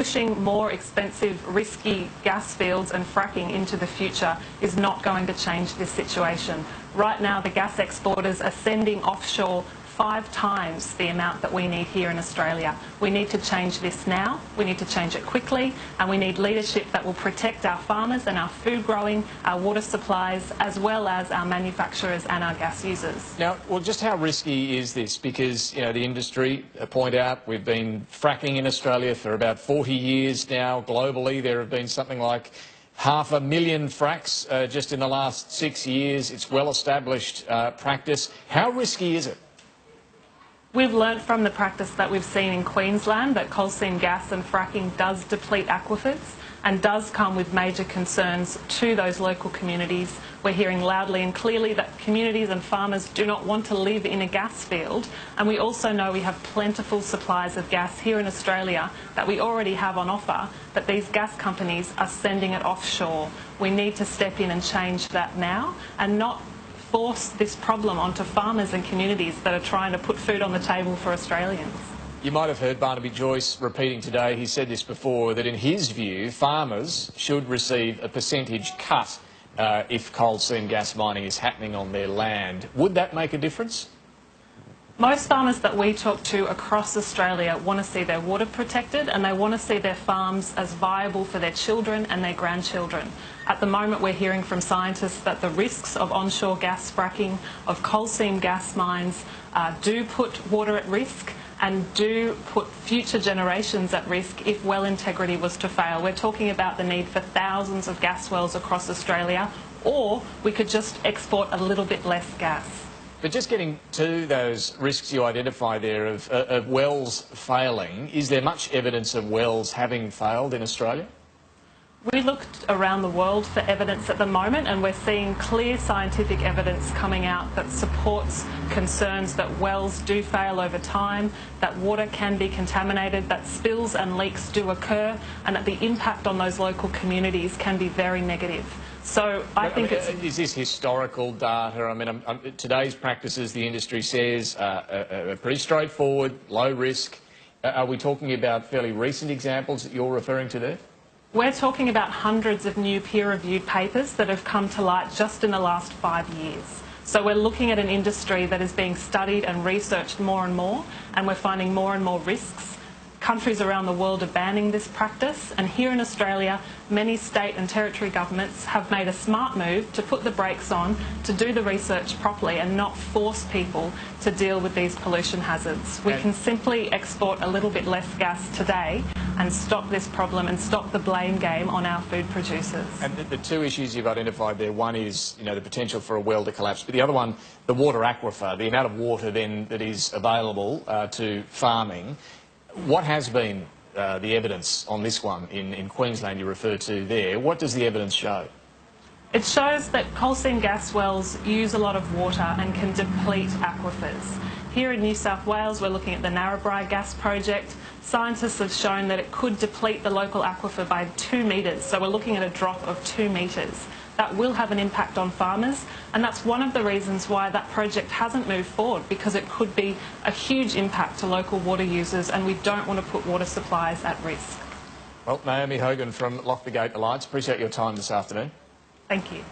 pushing more expensive, risky gas fields and fracking into the future is not going to change this situation. Right now, the gas exporters are sending offshore 5 times the amount that we need here in Australia. We need to change this now, we need to change it quickly, and we need leadership that will protect our farmers and our food growing, our water supplies, as well as our manufacturers and our gas users. Now, well, just how risky is this? Because, you know, the industry point out we've been fracking in Australia for about 40 years now. Globally, there have been something like 500,000 fracks just in the last 6 years. It's well-established practice. How risky is it? We've learnt from the practice that we've seen in Queensland that coal seam gas and fracking does deplete aquifers and does come with major concerns to those local communities. We're hearing loudly and clearly that communities and farmers do not want to live in a gas field, and we also know we have plentiful supplies of gas here in Australia that we already have on offer, but these gas companies are sending it offshore. We need to step in and change that now and not force this problem onto farmers and communities that are trying to put food on the table for Australians. You might have heard Barnaby Joyce repeating today, he said this before, that in his view, farmers should receive a percentage cut if coal seam gas mining is happening on their land. Would that make a difference? Most farmers that we talk to across Australia want to see their water protected, and they want to see their farms as viable for their children and their grandchildren. At the moment, we're hearing from scientists that the risks of onshore gas fracking, of coal seam gas mines, do put water at risk and do put future generations at risk if well integrity was to fail. We're talking about the need for thousands of gas wells across Australia, or we could just export a little bit less gas. But just getting to those risks you identify there of wells failing, is there much evidence of wells having failed in Australia? We looked around the world for evidence at the moment, and we're seeing clear scientific evidence coming out that supports concerns that wells do fail over time, that water can be contaminated, that spills and leaks do occur, and that the impact on those local communities can be very negative. So I think is this historical data? I mean, today's practices, the industry says, are pretty straightforward, low risk. Are we talking about fairly recent examples that you're referring to there? We're talking about hundreds of new peer-reviewed papers that have come to light just in the last 5 years. So we're looking at an industry that is being studied and researched more and more, and we're finding more and more risks. Countries around the world are banning this practice, and here in Australia, many state and territory governments have made a smart move to put the brakes on, to do the research properly and not force people to deal with these pollution hazards. We can simply export a little bit less gas today and stop this problem and stop the blame game on our food producers. And the two issues you've identified there, one is, you know, the potential for a well to collapse, but the other one, the water aquifer, the amount of water then that is available to farming. What has been the evidence on this one in Queensland you referred to there? What does the evidence show? It shows that coal seam gas wells use a lot of water and can deplete aquifers. Here in New South Wales, we're looking at the Narrabri gas project. Scientists have shown that it could deplete the local aquifer by 2 metres, so we're looking at a drop of 2 metres. That will have an impact on farmers, and that's one of the reasons why that project hasn't moved forward, because it could be a huge impact to local water users, and we don't want to put water supplies at risk. Well, Naomi Hogan from Lock the Gate Alliance, appreciate your time this afternoon. Thank you.